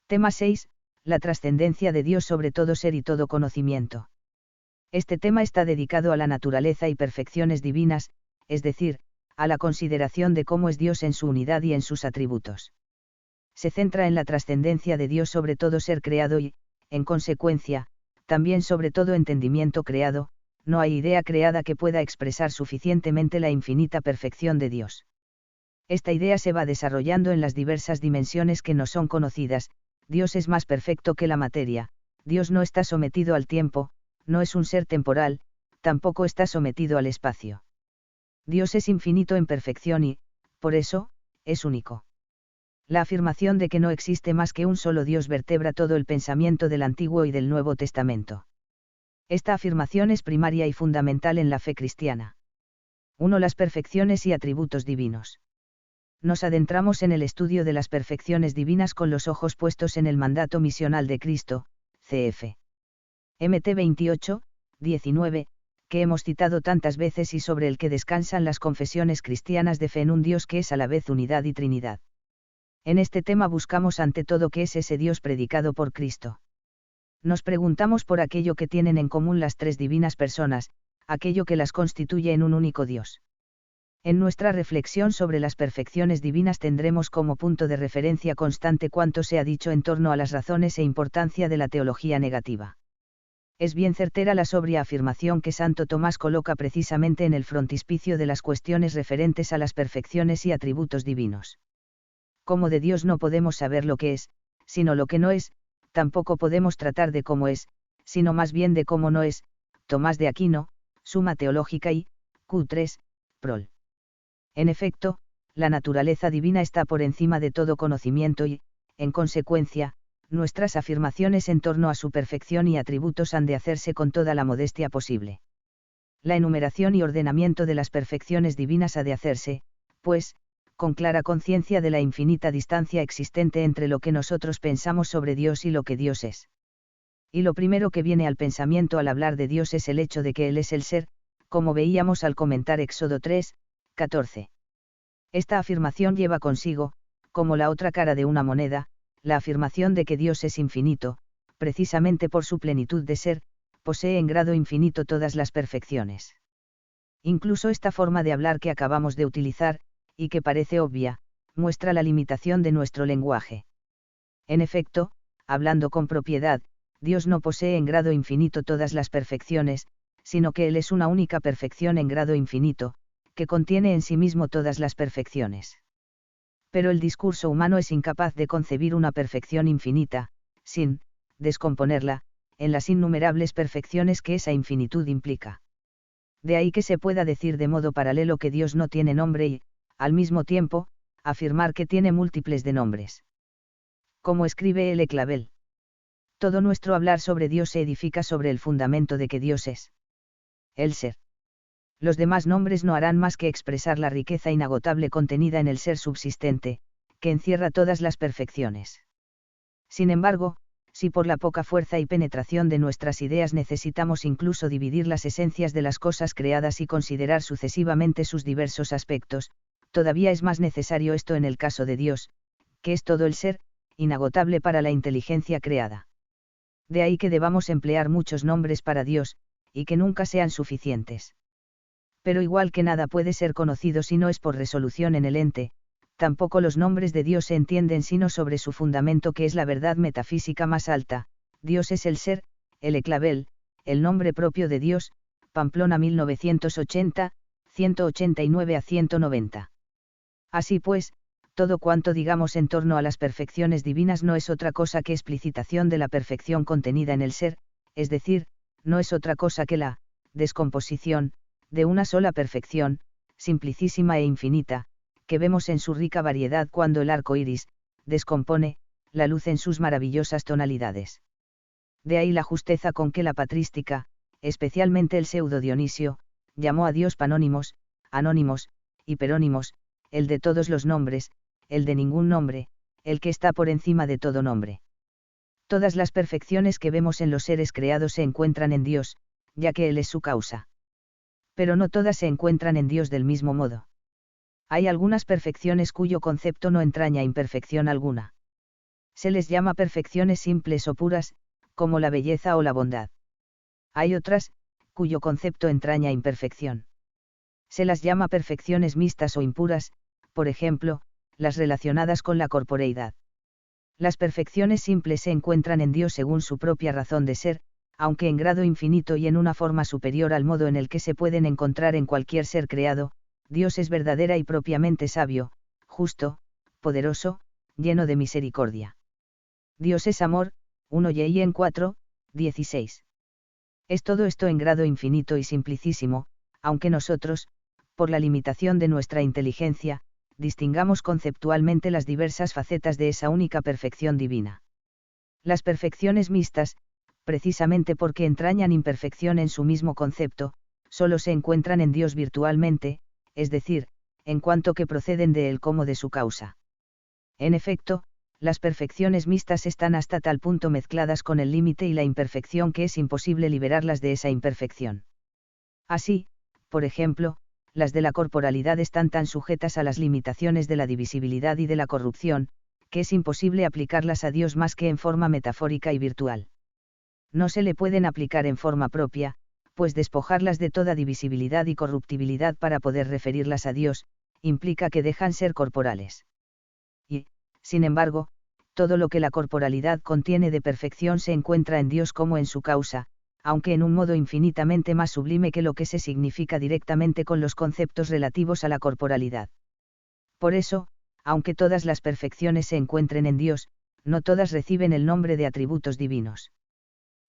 Tema 6. La trascendencia de Dios sobre todo ser y todo conocimiento. Este tema está dedicado a la naturaleza y perfecciones divinas, es decir, a la consideración de cómo es Dios en su unidad y en sus atributos. Se centra en la trascendencia de Dios sobre todo ser creado y, en consecuencia, también sobre todo entendimiento creado. No hay idea creada que pueda expresar suficientemente la infinita perfección de Dios. Esta idea se va desarrollando en las diversas dimensiones que nos son conocidas. Dios es más perfecto que la materia, Dios no está sometido al tiempo, no es un ser temporal, tampoco está sometido al espacio. Dios es infinito en perfección y, por eso, es único. La afirmación de que no existe más que un solo Dios vertebra todo el pensamiento del Antiguo y del Nuevo Testamento. Esta afirmación es primaria y fundamental en la fe cristiana. 1. Las perfecciones y atributos divinos. Nos adentramos en el estudio de las perfecciones divinas con los ojos puestos en el mandato misional de Cristo, cf. Mt 28, 19, que hemos citado tantas veces y sobre el que descansan las confesiones cristianas de fe en un Dios que es a la vez unidad y Trinidad. En este tema buscamos ante todo qué es ese Dios predicado por Cristo. Nos preguntamos por aquello que tienen en común las tres divinas personas, aquello que las constituye en un único Dios. En nuestra reflexión sobre las perfecciones divinas tendremos como punto de referencia constante cuanto se ha dicho en torno a las razones e importancia de la teología negativa. Es bien certera la sobria afirmación que Santo Tomás coloca precisamente en el frontispicio de las cuestiones referentes a las perfecciones y atributos divinos. Como de Dios no podemos saber lo que es, sino lo que no es, tampoco podemos tratar de cómo es, sino más bien de cómo no es. Tomás de Aquino, Suma Teológica y, Q3, Prol. En efecto, la naturaleza divina está por encima de todo conocimiento y, en consecuencia, nuestras afirmaciones en torno a su perfección y atributos han de hacerse con toda la modestia posible. La enumeración y ordenamiento de las perfecciones divinas ha de hacerse, pues, con clara conciencia de la infinita distancia existente entre lo que nosotros pensamos sobre Dios y lo que Dios es. Y lo primero que viene al pensamiento al hablar de Dios es el hecho de que Él es el ser, como veíamos al comentar Éxodo 3, 14. Esta afirmación lleva consigo, como la otra cara de una moneda, la afirmación de que Dios es infinito, precisamente por su plenitud de ser, posee en grado infinito todas las perfecciones. Incluso esta forma de hablar que acabamos de utilizar, y que parece obvia, muestra la limitación de nuestro lenguaje. En efecto, hablando con propiedad, Dios no posee en grado infinito todas las perfecciones, sino que Él es una única perfección en grado infinito, que contiene en sí mismo todas las perfecciones. Pero el discurso humano es incapaz de concebir una perfección infinita, sin descomponerla, en las innumerables perfecciones que esa infinitud implica. De ahí que se pueda decir de modo paralelo que Dios no tiene nombre y, al mismo tiempo, afirmar que tiene múltiples de nombres. Como escribe L. Clavel. Todo nuestro hablar sobre Dios se edifica sobre el fundamento de que Dios es el ser. Los demás nombres no harán más que expresar la riqueza inagotable contenida en el ser subsistente, que encierra todas las perfecciones. Sin embargo, si por la poca fuerza y penetración de nuestras ideas necesitamos incluso dividir las esencias de las cosas creadas y considerar sucesivamente sus diversos aspectos, todavía es más necesario esto en el caso de Dios, que es todo el ser, inagotable para la inteligencia creada. De ahí que debamos emplear muchos nombres para Dios, y que nunca sean suficientes. Pero igual que nada puede ser conocido si no es por resolución en el ente, tampoco los nombres de Dios se entienden sino sobre su fundamento que es la verdad metafísica más alta. Dios es el ser, L. Clavel, el nombre propio de Dios, Pamplona 1980, 189 a 190. Así pues, todo cuanto digamos en torno a las perfecciones divinas no es otra cosa que explicitación de la perfección contenida en el ser, es decir, no es otra cosa que la descomposición de una sola perfección, simplicísima e infinita, que vemos en su rica variedad cuando el arco iris descompone la luz en sus maravillosas tonalidades. De ahí la justeza con que la patrística, especialmente el pseudo Dionisio, llamó a Dios panónimos, anónimos, hiperónimos, el de todos los nombres, el de ningún nombre, el que está por encima de todo nombre. Todas las perfecciones que vemos en los seres creados se encuentran en Dios, ya que Él es su causa. Pero no todas se encuentran en Dios del mismo modo. Hay algunas perfecciones cuyo concepto no entraña imperfección alguna. Se les llama perfecciones simples o puras, como la belleza o la bondad. Hay otras, cuyo concepto entraña imperfección. Se las llama perfecciones mixtas o impuras, por ejemplo, las relacionadas con la corporeidad. Las perfecciones simples se encuentran en Dios según su propia razón de ser, aunque en grado infinito y en una forma superior al modo en el que se pueden encontrar en cualquier ser creado. Dios es verdadera y propiamente sabio, justo, poderoso, lleno de misericordia. Dios es amor, 1 y 4, 16. Es todo esto en grado infinito y simplicísimo, aunque nosotros, por la limitación de nuestra inteligencia, distingamos conceptualmente las diversas facetas de esa única perfección divina. Las perfecciones mixtas, precisamente porque entrañan imperfección en su mismo concepto, solo se encuentran en Dios virtualmente, es decir, en cuanto que proceden de Él como de su causa. En efecto, las perfecciones mixtas están hasta tal punto mezcladas con el límite y la imperfección que es imposible liberarlas de esa imperfección. Así, por ejemplo, las de la corporalidad están tan sujetas a las limitaciones de la divisibilidad y de la corrupción, que es imposible aplicarlas a Dios más que en forma metafórica y virtual. No se le pueden aplicar en forma propia, pues despojarlas de toda divisibilidad y corruptibilidad para poder referirlas a Dios, implica que dejan ser corporales. Y, sin embargo, todo lo que la corporalidad contiene de perfección se encuentra en Dios como en su causa, aunque en un modo infinitamente más sublime que lo que se significa directamente con los conceptos relativos a la corporalidad. Por eso, aunque todas las perfecciones se encuentren en Dios, no todas reciben el nombre de atributos divinos.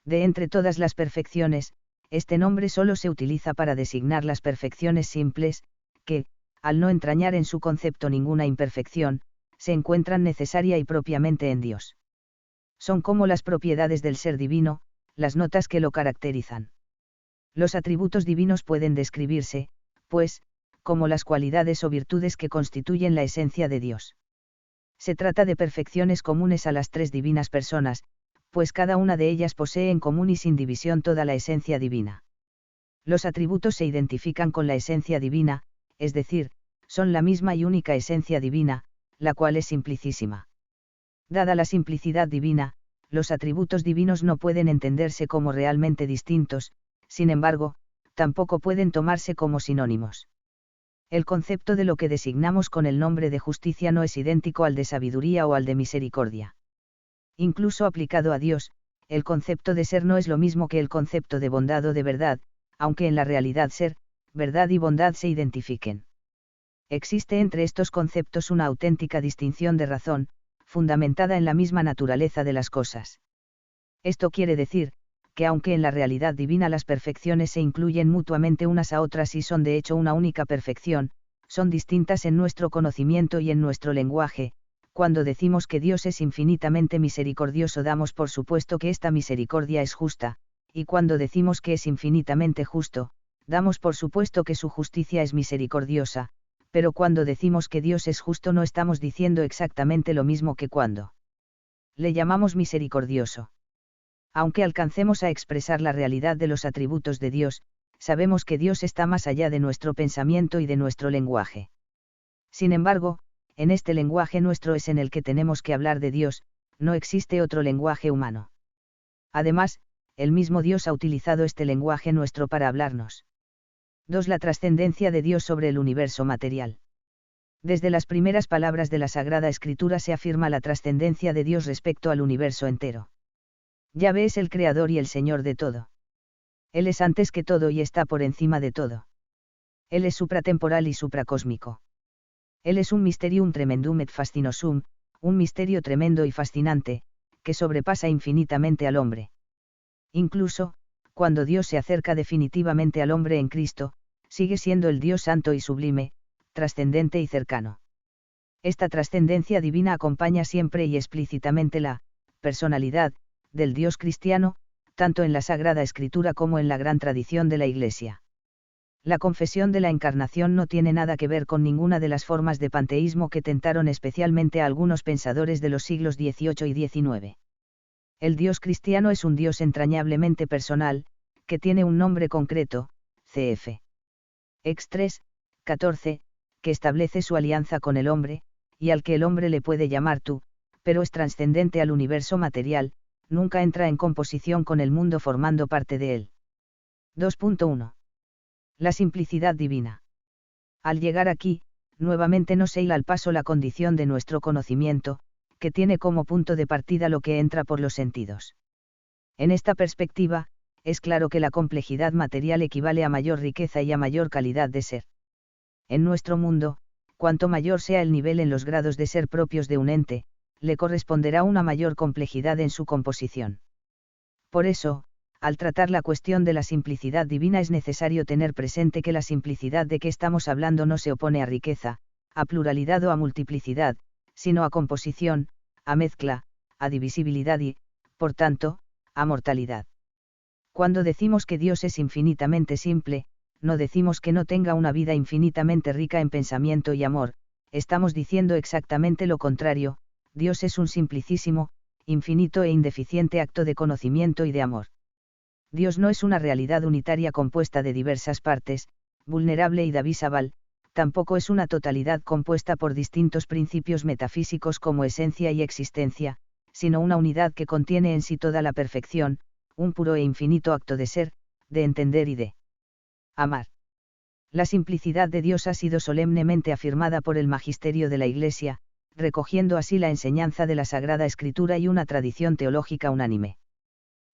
De entre todas las perfecciones, este nombre solo se utiliza para designar las perfecciones simples, que, al no entrañar en su concepto ninguna imperfección, se encuentran necesaria y propiamente en Dios. Son como las propiedades del ser divino, las notas que lo caracterizan. Los atributos divinos pueden describirse, pues, como las cualidades o virtudes que constituyen la esencia de Dios. Se trata de perfecciones comunes a las tres divinas personas, pues cada una de ellas posee en común y sin división toda la esencia divina. Los atributos se identifican con la esencia divina, es decir, son la misma y única esencia divina, la cual es simplicísima. Dada la simplicidad divina, los atributos divinos no pueden entenderse como realmente distintos, sin embargo, tampoco pueden tomarse como sinónimos. El concepto de lo que designamos con el nombre de justicia no es idéntico al de sabiduría o al de misericordia. Incluso aplicado a Dios, el concepto de ser no es lo mismo que el concepto de bondad o de verdad, aunque en la realidad ser, verdad y bondad se identifiquen. Existe entre estos conceptos una auténtica distinción de razón, fundamentada en la misma naturaleza de las cosas. Esto quiere decir, que aunque en la realidad divina las perfecciones se incluyen mutuamente unas a otras y son de hecho una única perfección, son distintas en nuestro conocimiento y en nuestro lenguaje. Cuando decimos que Dios es infinitamente misericordioso damos por supuesto que esta misericordia es justa, y cuando decimos que es infinitamente justo, damos por supuesto que su justicia es misericordiosa, pero cuando decimos que Dios es justo no estamos diciendo exactamente lo mismo que cuando le llamamos misericordioso. Aunque alcancemos a expresar la realidad de los atributos de Dios, sabemos que Dios está más allá de nuestro pensamiento y de nuestro lenguaje. Sin embargo, en este lenguaje nuestro es en el que tenemos que hablar de Dios, no existe otro lenguaje humano. Además, el mismo Dios ha utilizado este lenguaje nuestro para hablarnos. 2. La trascendencia de Dios sobre el universo material. Desde las primeras palabras de la Sagrada Escritura se afirma la trascendencia de Dios respecto al universo entero. Yahvé es el Creador y el Señor de todo. Él es antes que todo y está por encima de todo. Él es supratemporal y supracósmico. Él es un mysterium tremendum et fascinosum, un misterio tremendo y fascinante, que sobrepasa infinitamente al hombre. Incluso, cuando Dios se acerca definitivamente al hombre en Cristo, sigue siendo el Dios santo y sublime, trascendente y cercano. Esta trascendencia divina acompaña siempre y explícitamente la personalidad del Dios cristiano, tanto en la Sagrada Escritura como en la gran tradición de la Iglesia. La confesión de la Encarnación no tiene nada que ver con ninguna de las formas de panteísmo que tentaron especialmente a algunos pensadores de los siglos XVIII y XIX. El Dios cristiano es un Dios entrañablemente personal, que tiene un nombre concreto, cf. Ex 3, 14, que establece su alianza con el hombre, y al que el hombre le puede llamar tú, pero es trascendente al universo material, nunca entra en composición con el mundo formando parte de él. 2.1. La simplicidad divina. Al llegar aquí, nuevamente nos hila al paso la condición de nuestro conocimiento, que tiene como punto de partida lo que entra por los sentidos. En esta perspectiva, es claro que la complejidad material equivale a mayor riqueza y a mayor calidad de ser. En nuestro mundo, cuanto mayor sea el nivel en los grados de ser propios de un ente, le corresponderá una mayor complejidad en su composición. Por eso, al tratar la cuestión de la simplicidad divina es necesario tener presente que la simplicidad de que estamos hablando no se opone a riqueza, a pluralidad o a multiplicidad, sino a composición, a mezcla, a divisibilidad y, por tanto, a mortalidad. Cuando decimos que Dios es infinitamente simple, no decimos que no tenga una vida infinitamente rica en pensamiento y amor, estamos diciendo exactamente lo contrario: Dios es un simplicísimo, infinito e indeficiente acto de conocimiento y de amor. Dios no es una realidad unitaria compuesta de diversas partes, vulnerable y divisible, tampoco es una totalidad compuesta por distintos principios metafísicos como esencia y existencia, sino una unidad que contiene en sí toda la perfección, un puro e infinito acto de ser, de entender y de amar. La simplicidad de Dios ha sido solemnemente afirmada por el magisterio de la Iglesia, recogiendo así la enseñanza de la Sagrada Escritura y una tradición teológica unánime.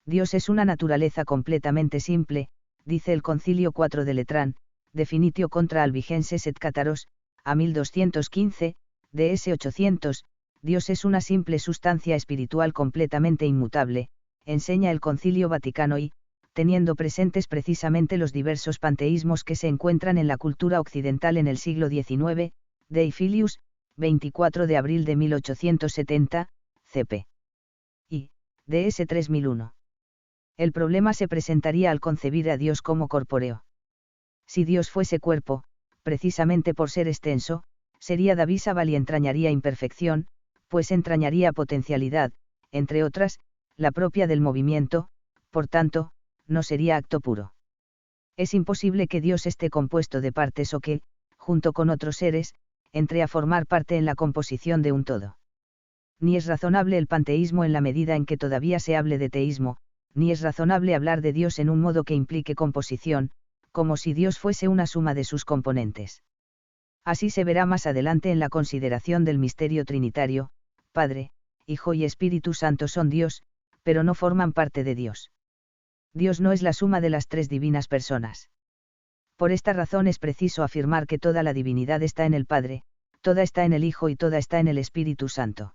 Dios es una naturaleza completamente simple, dice el Concilio 4 de Letrán, Definitio contra Albigenses et Cátaros, a 1215, DS 800, Dios es una simple sustancia espiritual completamente inmutable, enseña el Concilio Vaticano y, teniendo presentes precisamente los diversos panteísmos que se encuentran en la cultura occidental en el siglo XIX, Dei Filius, 24 de abril de 1870, cp. y, DS 3001. El problema se presentaría al concebir a Dios como corpóreo. Si Dios fuese cuerpo, precisamente por ser extenso, sería divisible y entrañaría imperfección, pues entrañaría potencialidad, entre otras, la propia del movimiento, por tanto, no sería acto puro. Es imposible que Dios esté compuesto de partes o que, junto con otros seres, entre a formar parte en la composición de un todo. Ni es razonable el panteísmo en la medida en que todavía se hable de teísmo, ni es razonable hablar de Dios en un modo que implique composición, como si Dios fuese una suma de sus componentes. Así se verá más adelante en la consideración del misterio trinitario: Padre, Hijo y Espíritu Santo son Dios, pero no forman parte de Dios. Dios no es la suma de las tres divinas personas. Por esta razón es preciso afirmar que toda la divinidad está en el Padre, toda está en el Hijo y toda está en el Espíritu Santo.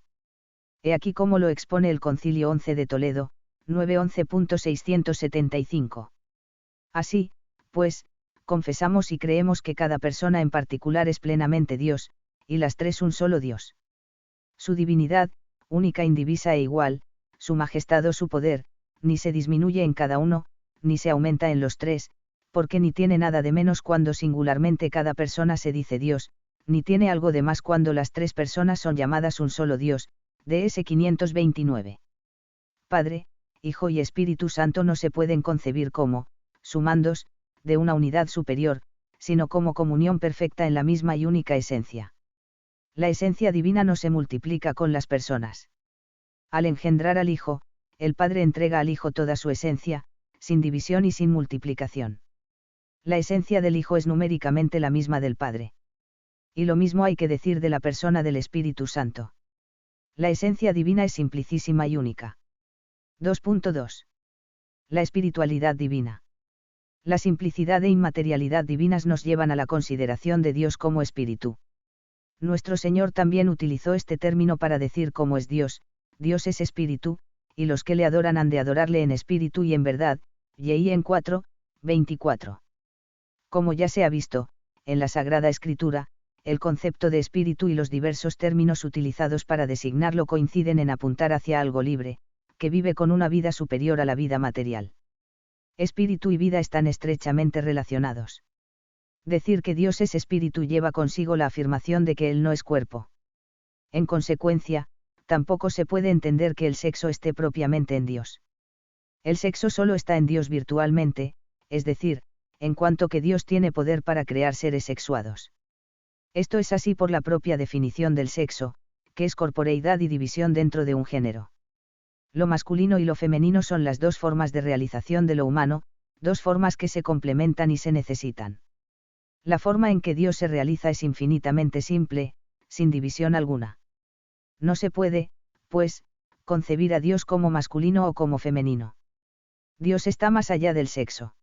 He aquí cómo lo expone el Concilio 11 de Toledo, 911.675. Así, pues, confesamos y creemos que cada persona en particular es plenamente Dios, y las tres un solo Dios. Su divinidad, única, indivisa e igual, su majestad o su poder, ni se disminuye en cada uno, ni se aumenta en los tres, porque ni tiene nada de menos cuando singularmente cada persona se dice Dios, ni tiene algo de más cuando las tres personas son llamadas un solo Dios, DS 529. Padre, Hijo y Espíritu Santo no se pueden concebir como, sumandos, de una unidad superior, sino como comunión perfecta en la misma y única esencia. La esencia divina no se multiplica con las personas. Al engendrar al Hijo, el Padre entrega al Hijo toda su esencia, sin división y sin multiplicación. La esencia del Hijo es numéricamente la misma del Padre. Y lo mismo hay que decir de la persona del Espíritu Santo. La esencia divina es simplicísima y única. 2.2. La espiritualidad divina. La simplicidad e inmaterialidad divinas nos llevan a la consideración de Dios como espíritu. Nuestro Señor también utilizó este término para decir cómo es Dios: Dios es espíritu, y los que le adoran han de adorarle en espíritu y en verdad, y en 4, 24. Como ya se ha visto, en la Sagrada Escritura, el concepto de espíritu y los diversos términos utilizados para designarlo coinciden en apuntar hacia algo libre, que vive con una vida superior a la vida material. Espíritu y vida están estrechamente relacionados. Decir que Dios es espíritu lleva consigo la afirmación de que Él no es cuerpo. En consecuencia, tampoco se puede entender que el sexo esté propiamente en Dios. El sexo solo está en Dios virtualmente, es decir, en cuanto que Dios tiene poder para crear seres sexuados. Esto es así por la propia definición del sexo, que es corporeidad y división dentro de un género. Lo masculino y lo femenino son las dos formas de realización de lo humano, dos formas que se complementan y se necesitan. La forma en que Dios se realiza es infinitamente simple, sin división alguna. No se puede, pues, concebir a Dios como masculino o como femenino. Dios está más allá del sexo.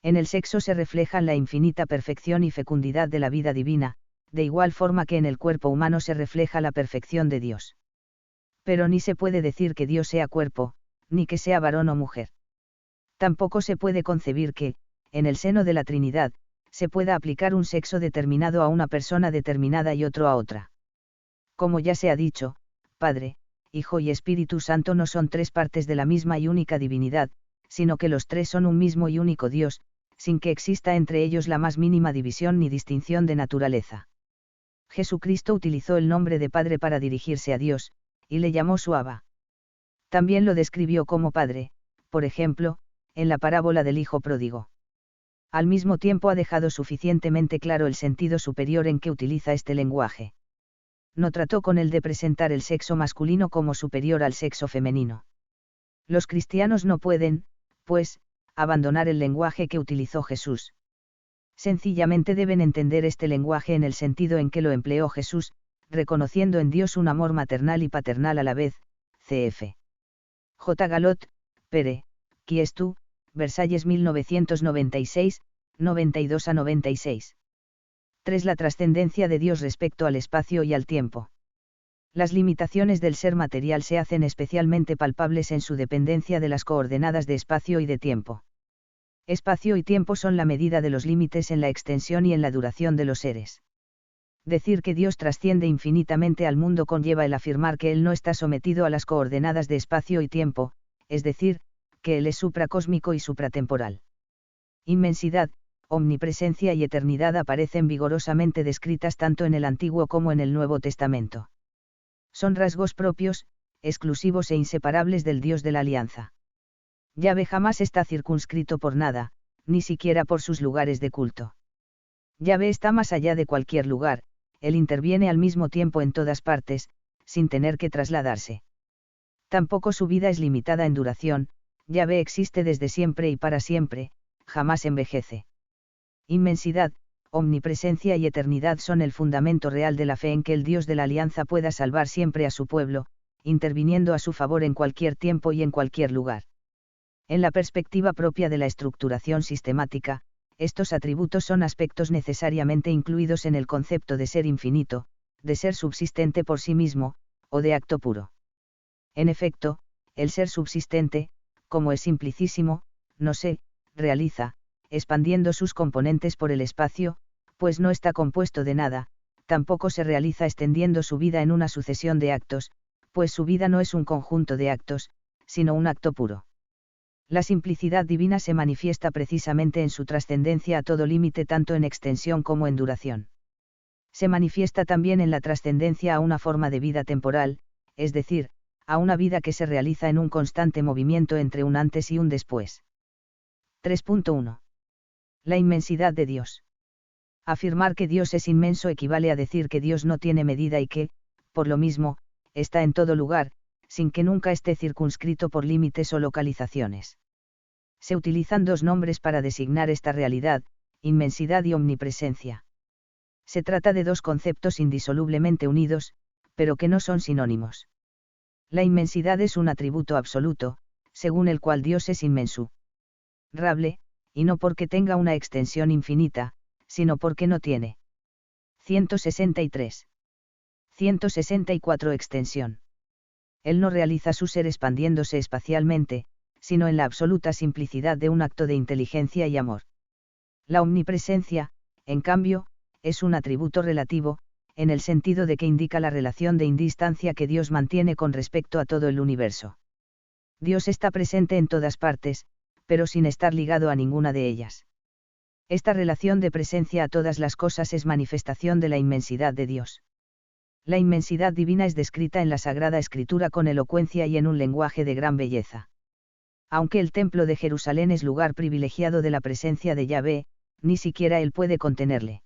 En el sexo se reflejan la infinita perfección y fecundidad de la vida divina, de igual forma que en el cuerpo humano se refleja la perfección de Dios. Pero ni se puede decir que Dios sea cuerpo, ni que sea varón o mujer. Tampoco se puede concebir que, en el seno de la Trinidad, se pueda aplicar un sexo determinado a una persona determinada y otro a otra. Como ya se ha dicho, Padre, Hijo y Espíritu Santo no son tres partes de la misma y única divinidad, sino que los tres son un mismo y único Dios, sin que exista entre ellos la más mínima división ni distinción de naturaleza. Jesucristo utilizó el nombre de Padre para dirigirse a Dios, y le llamó su Abba. También lo describió como Padre, por ejemplo, en la parábola del Hijo Pródigo. Al mismo tiempo ha dejado suficientemente claro el sentido superior en que utiliza este lenguaje. No trató con él de presentar el sexo masculino como superior al sexo femenino. Los cristianos no pueden, pues, abandonar el lenguaje que utilizó Jesús. Sencillamente deben entender este lenguaje en el sentido en que lo empleó Jesús, reconociendo en Dios un amor maternal y paternal a la vez, cf. J. Galot, Pere, Qui es tú, Versalles 1996, 92-96. 3. La trascendencia de Dios respecto al espacio y al tiempo. Las limitaciones del ser material se hacen especialmente palpables en su dependencia de las coordenadas de espacio y de tiempo. Espacio y tiempo son la medida de los límites en la extensión y en la duración de los seres. Decir que Dios trasciende infinitamente al mundo conlleva el afirmar que Él no está sometido a las coordenadas de espacio y tiempo, es decir, que Él es supracósmico y supratemporal. Inmensidad, omnipresencia y eternidad aparecen vigorosamente descritas tanto en el Antiguo como en el Nuevo Testamento. Son rasgos propios, exclusivos e inseparables del Dios de la Alianza. Yahvé jamás está circunscrito por nada, ni siquiera por sus lugares de culto. Yahvé está más allá de cualquier lugar, Él interviene al mismo tiempo en todas partes, sin tener que trasladarse. Tampoco su vida es limitada en duración, Yahvé existe desde siempre y para siempre, jamás envejece. Inmensidad, omnipresencia y eternidad son el fundamento real de la fe en que el Dios de la Alianza pueda salvar siempre a su pueblo, interviniendo a su favor en cualquier tiempo y en cualquier lugar. En la perspectiva propia de la estructuración sistemática, estos atributos son aspectos necesariamente incluidos en el concepto de ser infinito, de ser subsistente por sí mismo, o de acto puro. En efecto, el ser subsistente, como es simplicísimo, no se realiza, expandiendo sus componentes por el espacio, pues no está compuesto de nada, tampoco se realiza extendiendo su vida en una sucesión de actos, pues su vida no es un conjunto de actos, sino un acto puro. La simplicidad divina se manifiesta precisamente en su trascendencia a todo límite tanto en extensión como en duración. Se manifiesta también en la trascendencia a una forma de vida temporal, es decir, a una vida que se realiza en un constante movimiento entre un antes y un después. 3.1. La inmensidad de Dios. Afirmar que Dios es inmenso equivale a decir que Dios no tiene medida y que, por lo mismo, está en todo lugar, sin que nunca esté circunscrito por límites o localizaciones. Se utilizan dos nombres para designar esta realidad, inmensidad y omnipresencia. Se trata de dos conceptos indisolublemente unidos, pero que no son sinónimos. La inmensidad es un atributo absoluto, según el cual Dios es inmensurable, y no porque tenga una extensión infinita, sino porque no tiene. 163. 164 Extensión. Él no realiza su ser expandiéndose espacialmente, sino en la absoluta simplicidad de un acto de inteligencia y amor. La omnipresencia, en cambio, es un atributo relativo, en el sentido de que indica la relación de indistancia que Dios mantiene con respecto a todo el universo. Dios está presente en todas partes, pero sin estar ligado a ninguna de ellas. Esta relación de presencia a todas las cosas es manifestación de la inmensidad de Dios. La inmensidad divina es descrita en la Sagrada Escritura con elocuencia y en un lenguaje de gran belleza. Aunque el Templo de Jerusalén es lugar privilegiado de la presencia de Yahvé, ni siquiera él puede contenerle.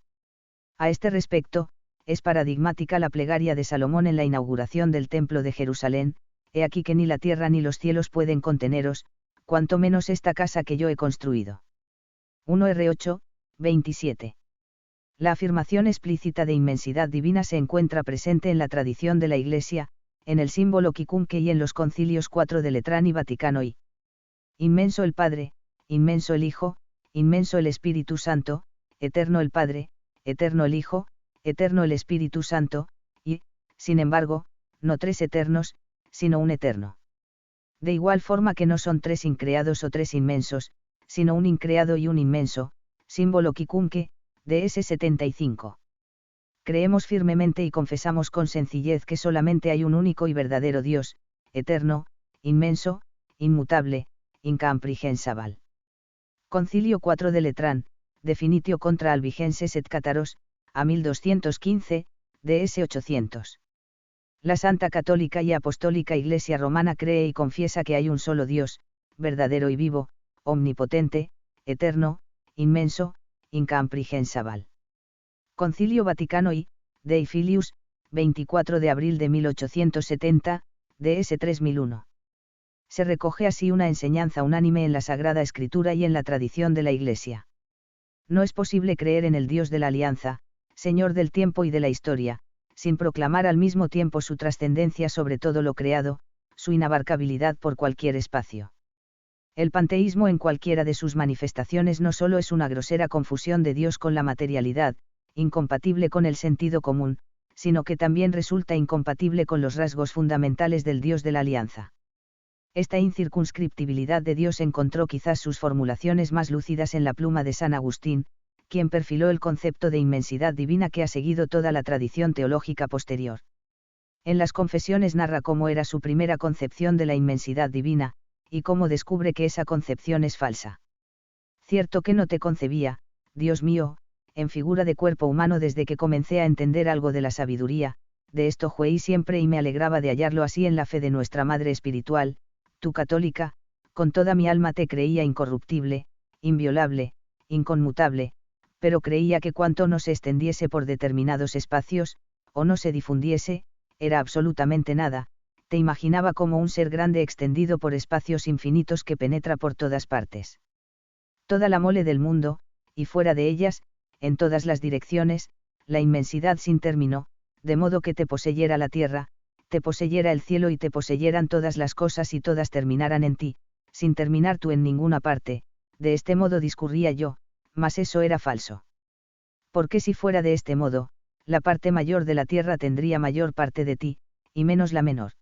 A este respecto, es paradigmática la plegaria de Salomón en la inauguración del Templo de Jerusalén: he aquí que ni la tierra ni los cielos pueden conteneros, cuanto menos esta casa que yo he construido. 1 R 8, 27. La afirmación explícita de inmensidad divina se encuentra presente en la tradición de la Iglesia, en el símbolo quicunque y en los concilios 4 de Letrán y Vaticano I. Inmenso el Padre, inmenso el Hijo, inmenso el Espíritu Santo, eterno el Padre, eterno el Hijo, eterno el Espíritu Santo, y, sin embargo, no tres eternos, sino un eterno. De igual forma que no son tres increados o tres inmensos, sino un increado y un inmenso, símbolo quicunque, DS 75. Creemos firmemente y confesamos con sencillez que solamente hay un único y verdadero Dios, eterno, inmenso, inmutable, incomprehensible. Concilio 4 de Letrán, Definitio contra Albigenses et Cátaros, a 1215, DS 800. La Santa Católica y Apostólica Iglesia Romana cree y confiesa que hay un solo Dios, verdadero y vivo, omnipotente, eterno, inmenso, incomprehensible. Concilio Vaticano I, Dei Filius, 24 de abril de 1870, DS 3001. Se recoge así una enseñanza unánime en la Sagrada Escritura y en la tradición de la Iglesia. No es posible creer en el Dios de la Alianza, Señor del tiempo y de la historia, sin proclamar al mismo tiempo su trascendencia sobre todo lo creado, su inabarcabilidad por cualquier espacio. El panteísmo en cualquiera de sus manifestaciones no solo es una grosera confusión de Dios con la materialidad, incompatible con el sentido común, sino que también resulta incompatible con los rasgos fundamentales del Dios de la Alianza. Esta incircunscriptibilidad de Dios encontró quizás sus formulaciones más lúcidas en la pluma de San Agustín, quien perfiló el concepto de inmensidad divina que ha seguido toda la tradición teológica posterior. En las Confesiones narra cómo era su primera concepción de la inmensidad divina, y cómo descubre que esa concepción es falsa. Cierto que no te concebía, Dios mío, en figura de cuerpo humano desde que comencé a entender algo de la sabiduría, de esto jueí siempre y me alegraba de hallarlo así en la fe de nuestra Madre Espiritual, tú católica, con toda mi alma te creía incorruptible, inviolable, inconmutable, pero creía que cuanto no se extendiese por determinados espacios, o no se difundiese, era absolutamente nada, te imaginaba como un ser grande extendido por espacios infinitos que penetra por todas partes. Toda la mole del mundo, y fuera de ellas, en todas las direcciones, la inmensidad sin término, de modo que te poseyera la tierra, te poseyera el cielo y te poseyeran todas las cosas y todas terminaran en ti, sin terminar tú en ninguna parte, de este modo discurría yo, mas eso era falso. Porque si fuera de este modo, la parte mayor de la tierra tendría mayor parte de ti, y menos la menor.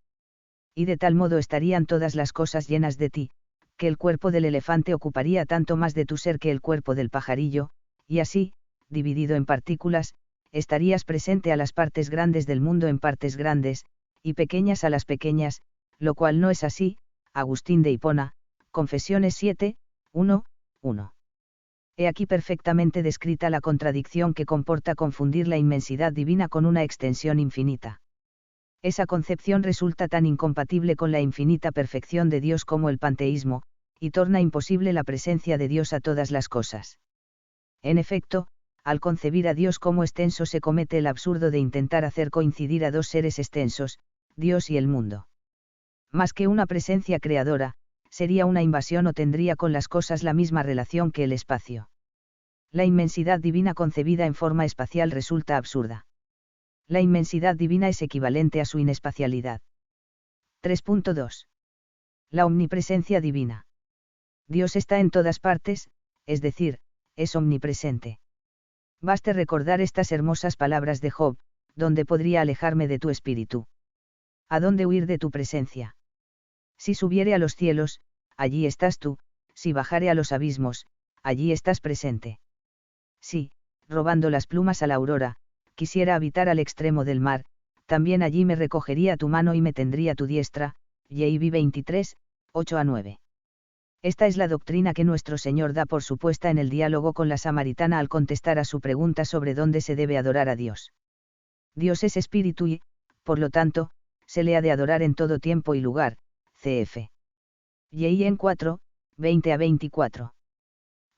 Y de tal modo estarían todas las cosas llenas de ti, que el cuerpo del elefante ocuparía tanto más de tu ser que el cuerpo del pajarillo, y así, dividido en partículas, estarías presente a las partes grandes del mundo en partes grandes, y pequeñas a las pequeñas, lo cual no es así. Agustín de Hipona, Confesiones 7, 1, 1. He aquí perfectamente descrita la contradicción que comporta confundir la inmensidad divina con una extensión infinita. Esa concepción resulta tan incompatible con la infinita perfección de Dios como el panteísmo, y torna imposible la presencia de Dios a todas las cosas. En efecto, al concebir a Dios como extenso se comete el absurdo de intentar hacer coincidir a dos seres extensos, Dios y el mundo. Más que una presencia creadora, sería una invasión o tendría con las cosas la misma relación que el espacio. La inmensidad divina concebida en forma espacial resulta absurda. La inmensidad divina es equivalente a su inespacialidad. 3.2. La omnipresencia divina. Dios está en todas partes, es decir, es omnipresente. Baste recordar estas hermosas palabras de Job: ¿dónde podría alejarme de tu espíritu? ¿A dónde huir de tu presencia? Si subiere a los cielos, allí estás tú; si bajare a los abismos, allí estás presente. Si, robando las plumas a la aurora, quisiera habitar al extremo del mar, también allí me recogería tu mano y me tendría tu diestra. J.B. 23, 8-9. Esta es la doctrina que nuestro Señor da por supuesta en el diálogo con la samaritana al contestar a su pregunta sobre dónde se debe adorar a Dios. Dios es espíritu y, por lo tanto, se le ha de adorar en todo tiempo y lugar. Cf. J.I.N. 4, 20-24.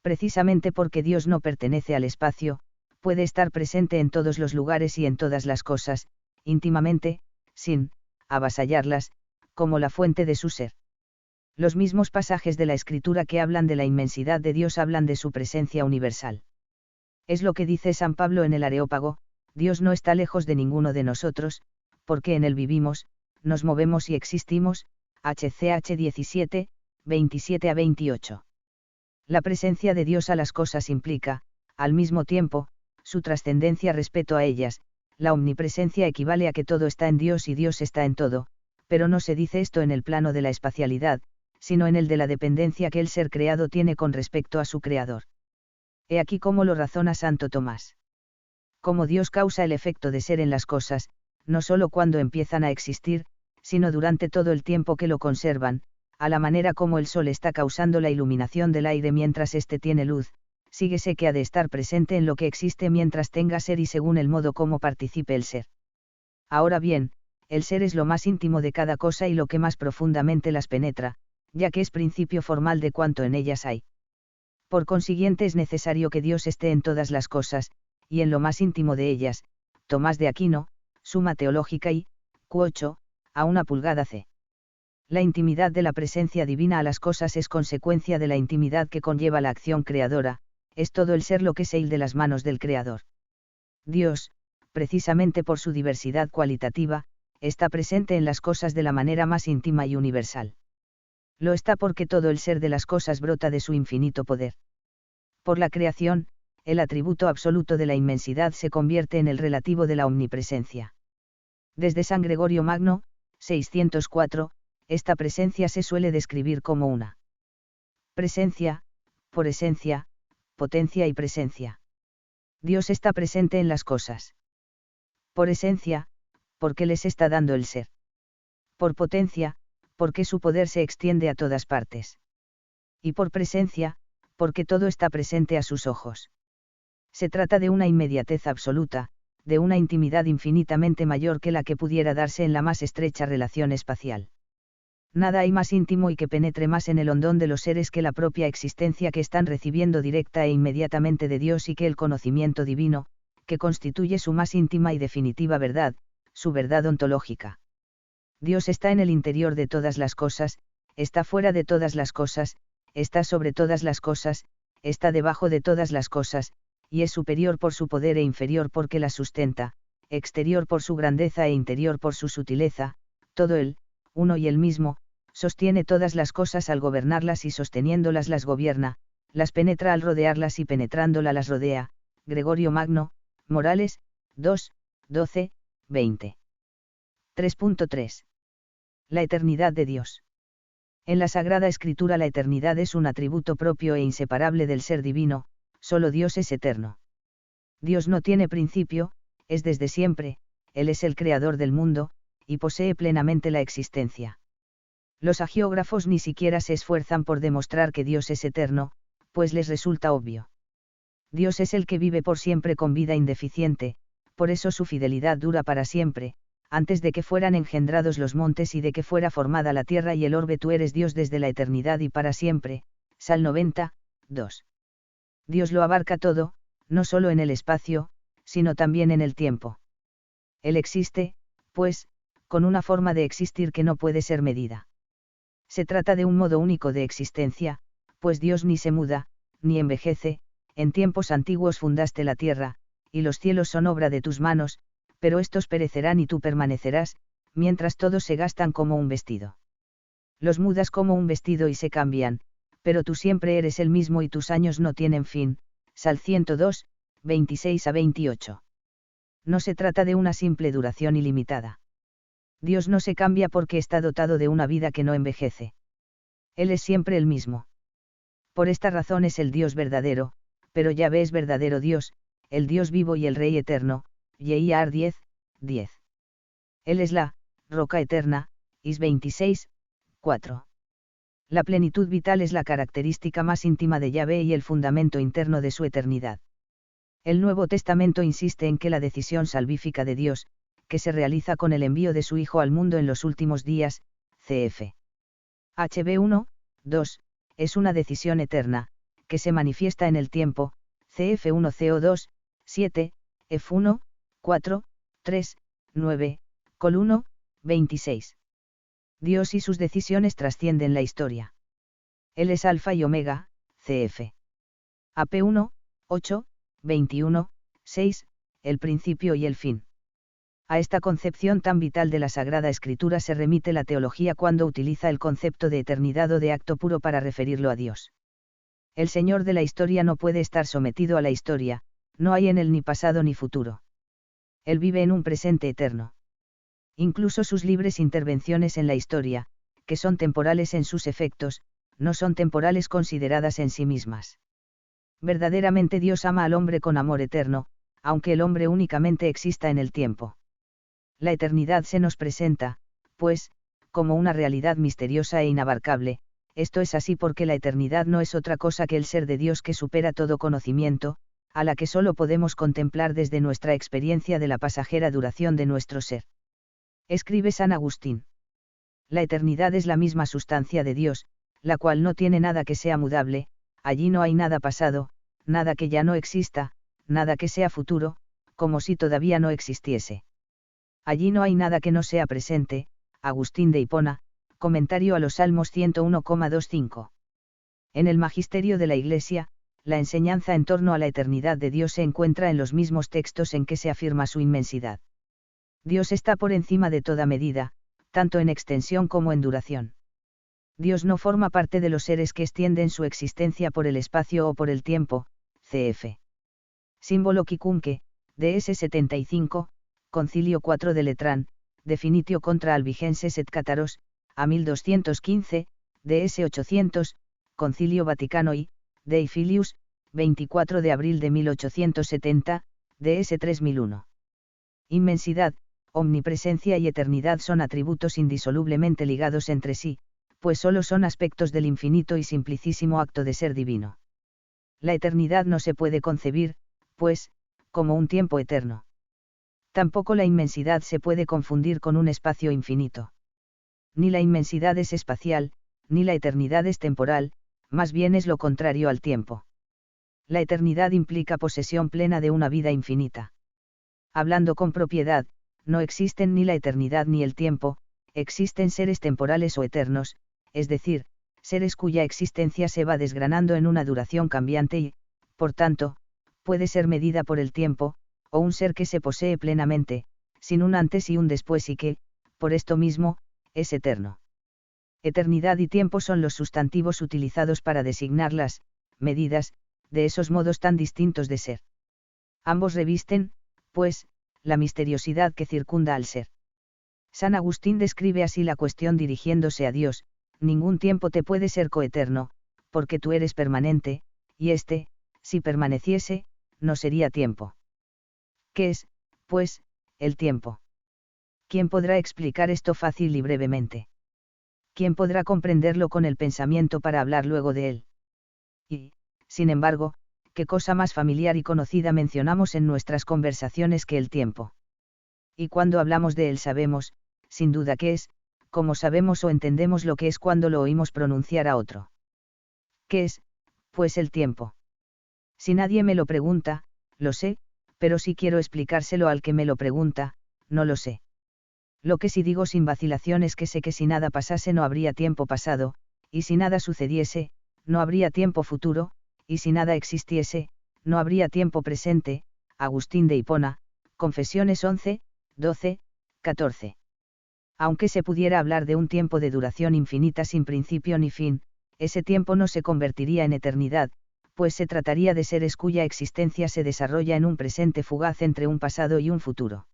Precisamente porque Dios no pertenece al espacio, puede estar presente en todos los lugares y en todas las cosas, íntimamente, sin avasallarlas, como la fuente de su ser. Los mismos pasajes de la Escritura que hablan de la inmensidad de Dios hablan de su presencia universal. Es lo que dice San Pablo en el Areópago: Dios no está lejos de ninguno de nosotros, porque en él vivimos, nos movemos y existimos. HCH 17, 27 a 28. La presencia de Dios a las cosas implica, al mismo tiempo, su trascendencia respecto a ellas. La omnipresencia equivale a que todo está en Dios y Dios está en todo, pero no se dice esto en el plano de la espacialidad, sino en el de la dependencia que el ser creado tiene con respecto a su creador. He aquí cómo lo razona Santo Tomás. Como Dios causa el efecto de ser en las cosas, no sólo cuando empiezan a existir, sino durante todo el tiempo que lo conservan, a la manera como el sol está causando la iluminación del aire mientras éste tiene luz, síguese que ha de estar presente en lo que existe mientras tenga ser y según el modo como participe el ser. Ahora bien, el ser es lo más íntimo de cada cosa y lo que más profundamente las penetra, ya que es principio formal de cuanto en ellas hay. Por consiguiente es necesario que Dios esté en todas las cosas, y en lo más íntimo de ellas. Tomás de Aquino, Suma Teológica I, Q8, a 1 pulgada c. La intimidad de la presencia divina a las cosas es consecuencia de la intimidad que conlleva la acción creadora, es todo el ser lo que se hil de las manos del Creador. Dios, precisamente por su diversidad cualitativa, está presente en las cosas de la manera más íntima y universal. Lo está porque todo el ser de las cosas brota de su infinito poder. Por la creación, el atributo absoluto de la inmensidad se convierte en el relativo de la omnipresencia. Desde San Gregorio Magno, 604, esta presencia se suele describir como una presencia, por esencia, potencia y presencia. Dios está presente en las cosas. Por esencia, porque les está dando el ser. Por potencia, porque su poder se extiende a todas partes. Y por presencia, porque todo está presente a sus ojos. Se trata de una inmediatez absoluta, de una intimidad infinitamente mayor que la que pudiera darse en la más estrecha relación espacial. Nada hay más íntimo y que penetre más en el hondón de los seres que la propia existencia que están recibiendo directa e inmediatamente de Dios y que el conocimiento divino, que constituye su más íntima y definitiva verdad, su verdad ontológica. Dios está en el interior de todas las cosas, está fuera de todas las cosas, está sobre todas las cosas, está debajo de todas las cosas, y es superior por su poder e inferior porque las sustenta, exterior por su grandeza e interior por su sutileza. Todo él, uno y el mismo, sostiene todas las cosas al gobernarlas y sosteniéndolas las gobierna, las penetra al rodearlas y penetrándola las rodea. Gregorio Magno, Morales, 2, 12, 20. 3.3. La eternidad de Dios. En la Sagrada Escritura la eternidad es un atributo propio e inseparable del ser divino, solo Dios es eterno. Dios no tiene principio, es desde siempre, Él es el creador del mundo, y posee plenamente la existencia. Los agiógrafos ni siquiera se esfuerzan por demostrar que Dios es eterno, pues les resulta obvio. Dios es el que vive por siempre con vida indeficiente, por eso su fidelidad dura para siempre. Antes de que fueran engendrados los montes y de que fuera formada la tierra y el orbe, tú eres Dios desde la eternidad y para siempre. Sal 90, 2. Dios lo abarca todo, no solo en el espacio, sino también en el tiempo. Él existe, pues, con una forma de existir que no puede ser medida. Se trata de un modo único de existencia, pues Dios ni se muda, ni envejece. En tiempos antiguos fundaste la tierra, y los cielos son obra de tus manos, pero estos perecerán y tú permanecerás, mientras todos se gastan como un vestido. Los mudas como un vestido y se cambian, pero tú siempre eres el mismo y tus años no tienen fin. Sal 102, 26 a 28. No se trata de una simple duración ilimitada. Dios no se cambia porque está dotado de una vida que no envejece. Él es siempre el mismo. Por esta razón es el Dios verdadero, pero Yahvé es verdadero Dios, el Dios vivo y el Rey eterno. Yehíar 10, 10. Él es la roca eterna. Is 26, 4. La plenitud vital es la característica más íntima de Yahvé y el fundamento interno de su eternidad. El Nuevo Testamento insiste en que la decisión salvífica de Dios, que se realiza con el envío de su Hijo al mundo en los últimos días, cf. HB 1, 2, es una decisión eterna, que se manifiesta en el tiempo, cf 1 CO2, 7, F1, 4, 3, 9, Col 1, 26. Dios y sus decisiones trascienden la historia. Él es Alfa y Omega, cf. AP1, 8, 21, 6, el principio y el fin. A esta concepción tan vital de la Sagrada Escritura se remite la teología cuando utiliza el concepto de eternidad o de acto puro para referirlo a Dios. El Señor de la historia no puede estar sometido a la historia, no hay en él ni pasado ni futuro. Él vive en un presente eterno. Incluso sus libres intervenciones en la historia, que son temporales en sus efectos, no son temporales consideradas en sí mismas. Verdaderamente Dios ama al hombre con amor eterno, aunque el hombre únicamente exista en el tiempo. La eternidad se nos presenta, pues, como una realidad misteriosa e inabarcable. Esto es así porque la eternidad no es otra cosa que el ser de Dios que supera todo conocimiento, a la que solo podemos contemplar desde nuestra experiencia de la pasajera duración de nuestro ser. Escribe San Agustín. La eternidad es la misma sustancia de Dios, la cual no tiene nada que sea mudable, allí no hay nada pasado, nada que ya no exista, nada que sea futuro, como si todavía no existiese. Allí no hay nada que no sea presente. Agustín de Hipona, comentario a los Salmos 101,25. En el Magisterio de la Iglesia, la enseñanza en torno a la eternidad de Dios se encuentra en los mismos textos en que se afirma su inmensidad. Dios está por encima de toda medida, tanto en extensión como en duración. Dios no forma parte de los seres que extienden su existencia por el espacio o por el tiempo, cf. Símbolo Quicunque, DS 75, Concilio 4 de Letrán, Definitio contra Albigenses et Cátaros, a 1215, DS 800, Concilio Vaticano I, Dei Filius, 24 de abril de 1870, DS 3001. Inmensidad, omnipresencia y eternidad son atributos indisolublemente ligados entre sí, pues solo son aspectos del infinito y simplicísimo acto de ser divino. La eternidad no se puede concebir, pues, como un tiempo eterno. Tampoco la inmensidad se puede confundir con un espacio infinito. Ni la inmensidad es espacial, ni la eternidad es temporal, más bien es lo contrario al tiempo. La eternidad implica posesión plena de una vida infinita. Hablando con propiedad, no existen ni la eternidad ni el tiempo, existen seres temporales o eternos, es decir, seres cuya existencia se va desgranando en una duración cambiante y, por tanto, puede ser medida por el tiempo, o un ser que se posee plenamente, sin un antes y un después y que, por esto mismo, es eterno. Eternidad y tiempo son los sustantivos utilizados para designar las medidas de esos modos tan distintos de ser. Ambos revisten, pues, la misteriosidad que circunda al ser. San Agustín describe así la cuestión dirigiéndose a Dios: ningún tiempo te puede ser coeterno, porque tú eres permanente, y éste, si permaneciese, no sería tiempo. ¿Qué es, pues, el tiempo? ¿Quién podrá explicar esto fácil y brevemente? ¿Quién podrá comprenderlo con el pensamiento para hablar luego de él? Y, sin embargo, ¿qué cosa más familiar y conocida mencionamos en nuestras conversaciones que el tiempo? Y cuando hablamos de él sabemos, sin duda qué es, como sabemos o entendemos lo que es cuando lo oímos pronunciar a otro. ¿Qué es, pues, el tiempo? Si nadie me lo pregunta, lo sé, pero si quiero explicárselo al que me lo pregunta, no lo sé. Lo que sí digo sin vacilación es que sé que si nada pasase no habría tiempo pasado, y si nada sucediese, no habría tiempo futuro, y si nada existiese, no habría tiempo presente. Agustín de Hipona, Confesiones 11, 12, 14. Aunque se pudiera hablar de un tiempo de duración infinita sin principio ni fin, ese tiempo no se convertiría en eternidad, pues se trataría de seres cuya existencia se desarrolla en un presente fugaz entre un pasado y un futuro.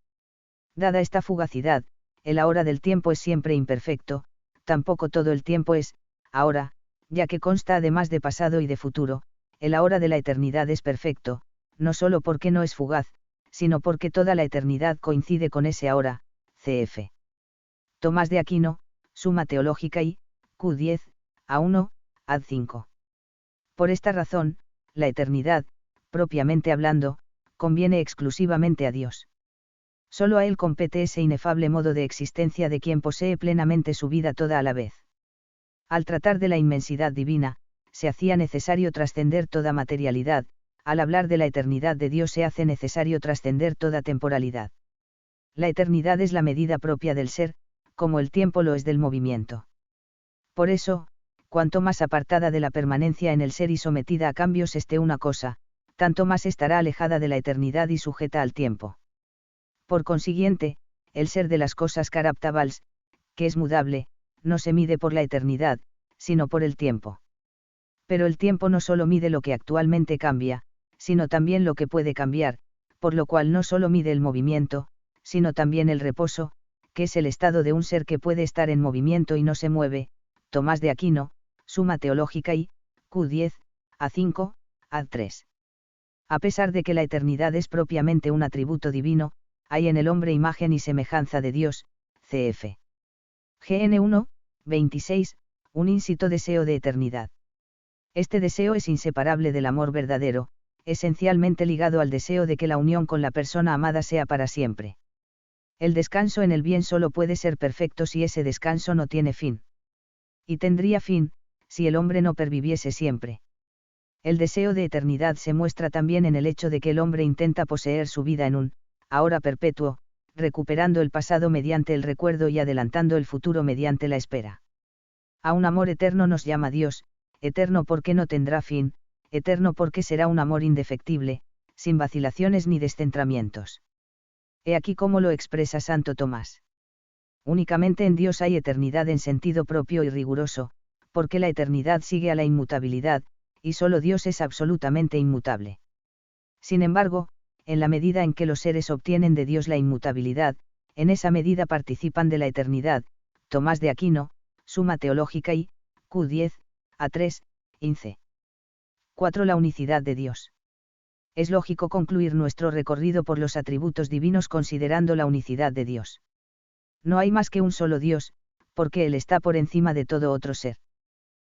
Dada esta fugacidad, el ahora del tiempo es siempre imperfecto, tampoco todo el tiempo es ahora, ya que consta además de pasado y de futuro. El ahora de la eternidad es perfecto, no solo porque no es fugaz, sino porque toda la eternidad coincide con ese ahora. Cf. Tomás de Aquino, Suma Teológica y, Q10, A1, Ad5. Por esta razón, la eternidad, propiamente hablando, conviene exclusivamente a Dios. Solo a Él compete ese inefable modo de existencia de quien posee plenamente su vida toda a la vez. Al tratar de la inmensidad divina, se hacía necesario trascender toda materialidad, al hablar de la eternidad de Dios se hace necesario trascender toda temporalidad. La eternidad es la medida propia del ser, como el tiempo lo es del movimiento. Por eso, cuanto más apartada de la permanencia en el ser y sometida a cambios esté una cosa, tanto más estará alejada de la eternidad y sujeta al tiempo. Por consiguiente, el ser de las cosas caraptabals, que es mudable, no se mide por la eternidad, sino por el tiempo. Pero el tiempo no solo mide lo que actualmente cambia, sino también lo que puede cambiar, por lo cual no solo mide el movimiento, sino también el reposo, que es el estado de un ser que puede estar en movimiento y no se mueve. Tomás de Aquino, Suma Teológica I, Q10, A5, A3. A pesar de que la eternidad es propiamente un atributo divino, hay en el hombre imagen y semejanza de Dios, cf. GN 1, 26, un ínsito deseo de eternidad. Este deseo es inseparable del amor verdadero, esencialmente ligado al deseo de que la unión con la persona amada sea para siempre. El descanso en el bien solo puede ser perfecto si ese descanso no tiene fin. Y tendría fin, si el hombre no perviviese siempre. El deseo de eternidad se muestra también en el hecho de que el hombre intenta poseer su vida en un ahora perpetuo, recuperando el pasado mediante el recuerdo y adelantando el futuro mediante la espera. A un amor eterno nos llama Dios, eterno porque no tendrá fin, eterno porque será un amor indefectible, sin vacilaciones ni descentramientos. He aquí cómo lo expresa Santo Tomás. Únicamente en Dios hay eternidad en sentido propio y riguroso, porque la eternidad sigue a la inmutabilidad, y solo Dios es absolutamente inmutable. Sin embargo, en la medida en que los seres obtienen de Dios la inmutabilidad, en esa medida participan de la eternidad. Tomás de Aquino, Suma Teológica I, Q10, A3, INC. 4. La unicidad de Dios. Es lógico concluir nuestro recorrido por los atributos divinos considerando la unicidad de Dios. No hay más que un solo Dios, porque Él está por encima de todo otro ser.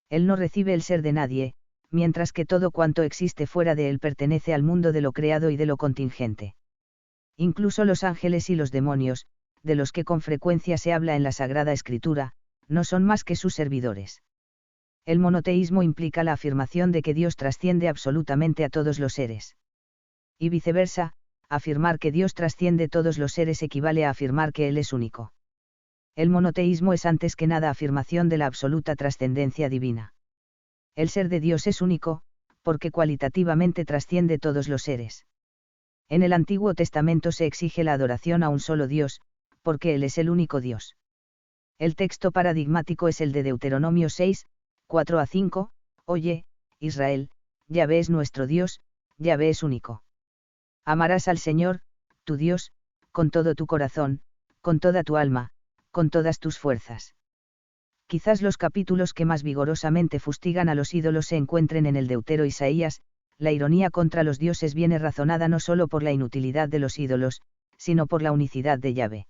Él no recibe el ser de nadie, mientras que todo cuanto existe fuera de Él pertenece al mundo de lo creado y de lo contingente. Incluso los ángeles y los demonios, de los que con frecuencia se habla en la Sagrada Escritura, no son más que sus servidores. El monoteísmo implica la afirmación de que Dios trasciende absolutamente a todos los seres. Y viceversa, afirmar que Dios trasciende todos los seres equivale a afirmar que Él es único. El monoteísmo es antes que nada afirmación de la absoluta trascendencia divina. El ser de Dios es único, porque cualitativamente trasciende todos los seres. En el Antiguo Testamento se exige la adoración a un solo Dios, porque Él es el único Dios. El texto paradigmático es el de Deuteronomio 6, 4-5, Oye, Israel, Yahvé es nuestro Dios, Yahvé es único. Amarás al Señor, tu Dios, con todo tu corazón, con toda tu alma, con todas tus fuerzas. Quizás los capítulos que más vigorosamente fustigan a los ídolos se encuentren en el Deutero Isaías. La ironía contra los dioses viene razonada no solo por la inutilidad de los ídolos, sino por la unicidad de Yahvé.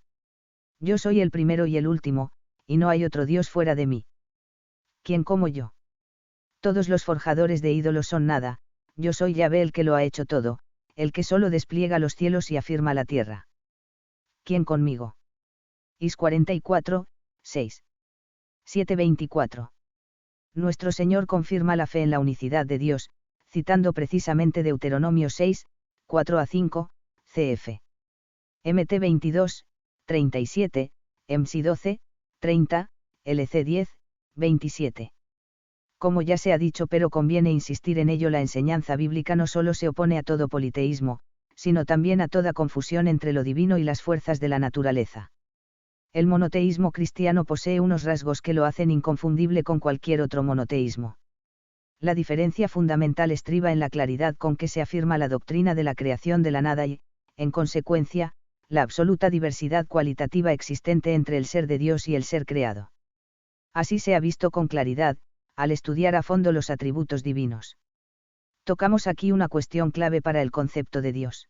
Yo soy el primero y el último, y no hay otro Dios fuera de mí. ¿Quién como yo? Todos los forjadores de ídolos son nada, yo soy Yahvé el que lo ha hecho todo, el que solo despliega los cielos y afirma la tierra. ¿Quién conmigo? Is 44, 6. 7:24. Nuestro Señor confirma la fe en la unicidad de Dios, citando precisamente Deuteronomio 6, 4-5, cf. MT 22, 37, MC 12, 30, LC 10, 27. Como ya se ha dicho, pero conviene insistir en ello, la enseñanza bíblica no solo se opone a todo politeísmo, sino también a toda confusión entre lo divino y las fuerzas de la naturaleza. El monoteísmo cristiano posee unos rasgos que lo hacen inconfundible con cualquier otro monoteísmo. La diferencia fundamental estriba en la claridad con que se afirma la doctrina de la creación de la nada y, en consecuencia, la absoluta diversidad cualitativa existente entre el ser de Dios y el ser creado. Así se ha visto con claridad, al estudiar a fondo los atributos divinos. Tocamos aquí una cuestión clave para el concepto de Dios.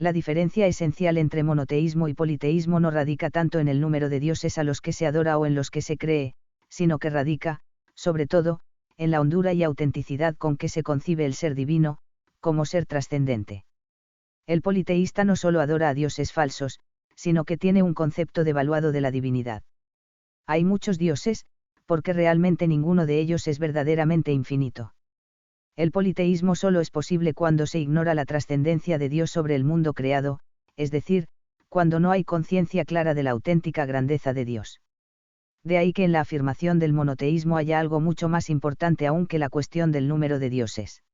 La diferencia esencial entre monoteísmo y politeísmo no radica tanto en el número de dioses a los que se adora o en los que se cree, sino que radica, sobre todo, en la hondura y autenticidad con que se concibe el ser divino, como ser trascendente. El politeísta no solo adora a dioses falsos, sino que tiene un concepto devaluado de la divinidad. Hay muchos dioses, porque realmente ninguno de ellos es verdaderamente infinito. El politeísmo solo es posible cuando se ignora la trascendencia de Dios sobre el mundo creado, es decir, cuando no hay conciencia clara de la auténtica grandeza de Dios. De ahí que en la afirmación del monoteísmo haya algo mucho más importante aún que la cuestión del número de dioses.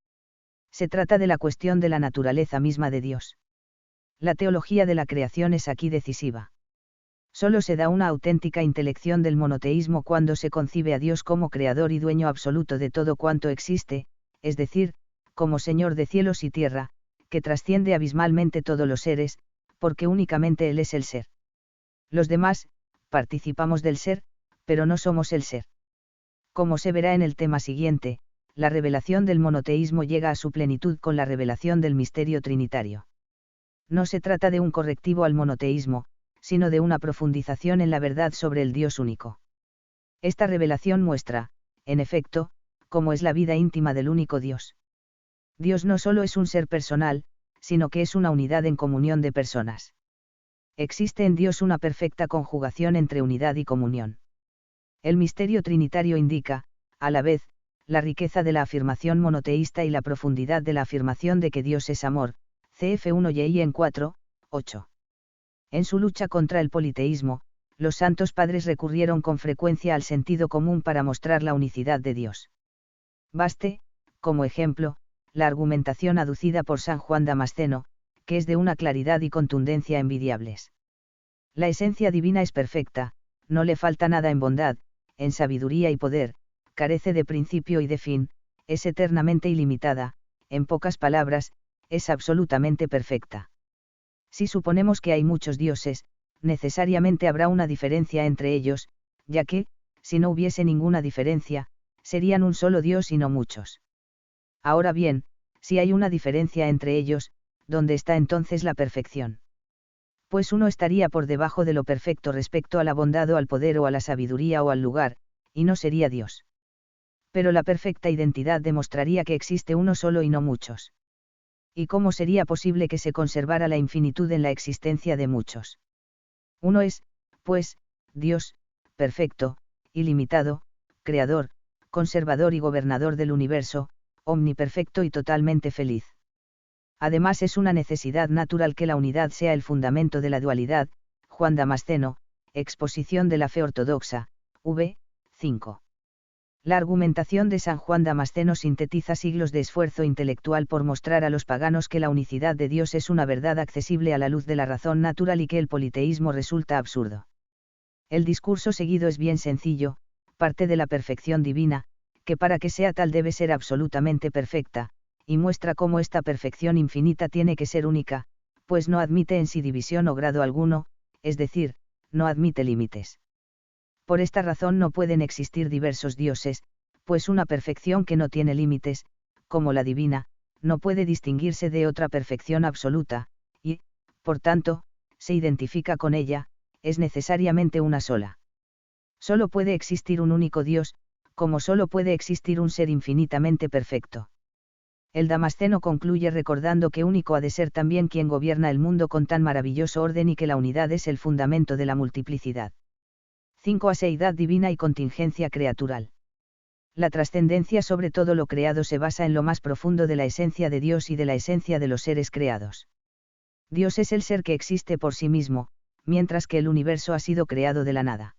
Se trata de la cuestión de la naturaleza misma de Dios. La teología de la creación es aquí decisiva. Solo se da una auténtica intelección del monoteísmo cuando se concibe a Dios como creador y dueño absoluto de todo cuanto existe, es decir, como Señor de cielos y tierra, que trasciende abismalmente todos los seres, porque únicamente Él es el ser. Los demás, participamos del ser, pero no somos el ser. Como se verá en el tema siguiente, la revelación del monoteísmo llega a su plenitud con la revelación del misterio trinitario. No se trata de un correctivo al monoteísmo, sino de una profundización en la verdad sobre el Dios único. Esta revelación muestra, en efecto, cómo es la vida íntima del único Dios. Dios no solo es un ser personal, sino que es una unidad en comunión de personas. Existe en Dios una perfecta conjugación entre unidad y comunión. El misterio trinitario indica, a la vez, la riqueza de la afirmación monoteísta y la profundidad de la afirmación de que Dios es amor, cf. 1 en 4, 8. En su lucha contra el politeísmo, los santos padres recurrieron con frecuencia al sentido común para mostrar la unicidad de Dios. Baste, como ejemplo, la argumentación aducida por San Juan Damasceno, que es de una claridad y contundencia envidiables. La esencia divina es perfecta, no le falta nada en bondad, en sabiduría y poder, carece de principio y de fin, es eternamente ilimitada, en pocas palabras, es absolutamente perfecta. Si suponemos que hay muchos dioses, necesariamente habrá una diferencia entre ellos, ya que, si no hubiese ninguna diferencia, serían un solo Dios y no muchos. Ahora bien, si hay una diferencia entre ellos, ¿dónde está entonces la perfección? Pues uno estaría por debajo de lo perfecto respecto a la bondad o al poder o a la sabiduría o al lugar, y no sería Dios. Pero la perfecta identidad demostraría que existe uno solo y no muchos. ¿Y cómo sería posible que se conservara la infinitud en la existencia de muchos? Uno es, pues, Dios, perfecto, ilimitado, creador, conservador y gobernador del universo, omniperfecto y totalmente feliz. Además es una necesidad natural que la unidad sea el fundamento de la dualidad, Juan Damasceno, Exposición de la Fe Ortodoxa, v. 5. La argumentación de San Juan Damasceno sintetiza siglos de esfuerzo intelectual por mostrar a los paganos que la unicidad de Dios es una verdad accesible a la luz de la razón natural y que el politeísmo resulta absurdo. El discurso seguido es bien sencillo, parte de la perfección divina, que para que sea tal debe ser absolutamente perfecta, y muestra cómo esta perfección infinita tiene que ser única, pues no admite en sí división o grado alguno, es decir, no admite límites. Por esta razón no pueden existir diversos dioses, pues una perfección que no tiene límites, como la divina, no puede distinguirse de otra perfección absoluta, y, por tanto, se identifica con ella, es necesariamente una sola. Solo puede existir un único Dios, como solo puede existir un ser infinitamente perfecto. El Damasceno concluye recordando que único ha de ser también quien gobierna el mundo con tan maravilloso orden y que la unidad es el fundamento de la multiplicidad. 5. Aseidad divina y contingencia creatural. La trascendencia sobre todo lo creado se basa en lo más profundo de la esencia de Dios y de la esencia de los seres creados. Dios es el ser que existe por sí mismo, mientras que el universo ha sido creado de la nada.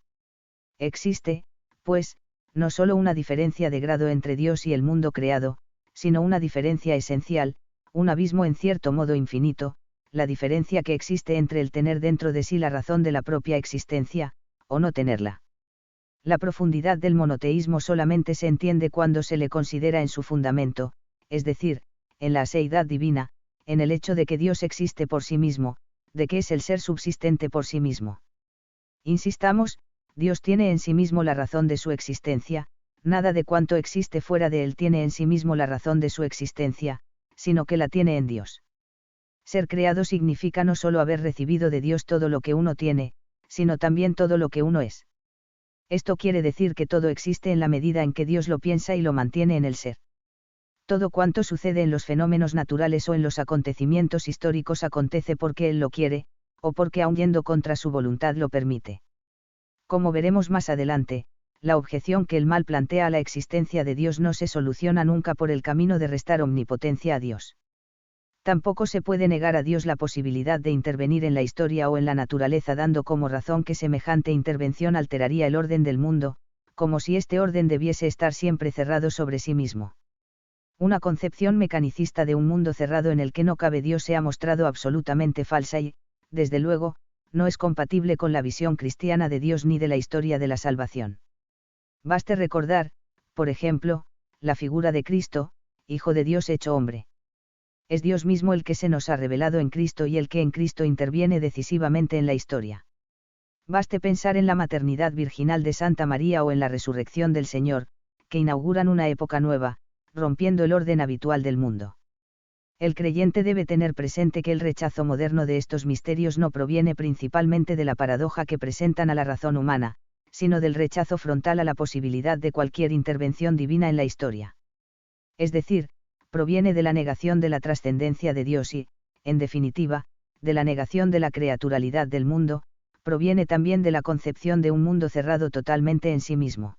Existe, pues, no solo una diferencia de grado entre Dios y el mundo creado, sino una diferencia esencial, un abismo en cierto modo infinito, la diferencia que existe entre el tener dentro de sí la razón de la propia existencia, o no tenerla. La profundidad del monoteísmo solamente se entiende cuando se le considera en su fundamento, es decir, en la aseidad divina, en el hecho de que Dios existe por sí mismo, de que es el ser subsistente por sí mismo. Insistamos, Dios tiene en sí mismo la razón de su existencia, nada de cuanto existe fuera de él tiene en sí mismo la razón de su existencia, sino que la tiene en Dios. Ser creado significa no solo haber recibido de Dios todo lo que uno tiene, sino también todo lo que uno es. Esto quiere decir que todo existe en la medida en que Dios lo piensa y lo mantiene en el ser. Todo cuanto sucede en los fenómenos naturales o en los acontecimientos históricos acontece porque Él lo quiere, o porque aun yendo contra su voluntad lo permite. Como veremos más adelante, la objeción que el mal plantea a la existencia de Dios no se soluciona nunca por el camino de restar omnipotencia a Dios. Tampoco se puede negar a Dios la posibilidad de intervenir en la historia o en la naturaleza dando como razón que semejante intervención alteraría el orden del mundo, como si este orden debiese estar siempre cerrado sobre sí mismo. Una concepción mecanicista de un mundo cerrado en el que no cabe Dios se ha mostrado absolutamente falsa y, desde luego, no es compatible con la visión cristiana de Dios ni de la historia de la salvación. Baste recordar, por ejemplo, la figura de Cristo, Hijo de Dios hecho hombre. Es Dios mismo el que se nos ha revelado en Cristo y el que en Cristo interviene decisivamente en la historia. Baste pensar en la maternidad virginal de Santa María o en la resurrección del Señor, que inauguran una época nueva, rompiendo el orden habitual del mundo. El creyente debe tener presente que el rechazo moderno de estos misterios no proviene principalmente de la paradoja que presentan a la razón humana, sino del rechazo frontal a la posibilidad de cualquier intervención divina en la historia. Es decir, proviene de la negación de la trascendencia de Dios y, en definitiva, de la negación de la creaturalidad del mundo, proviene también de la concepción de un mundo cerrado totalmente en sí mismo.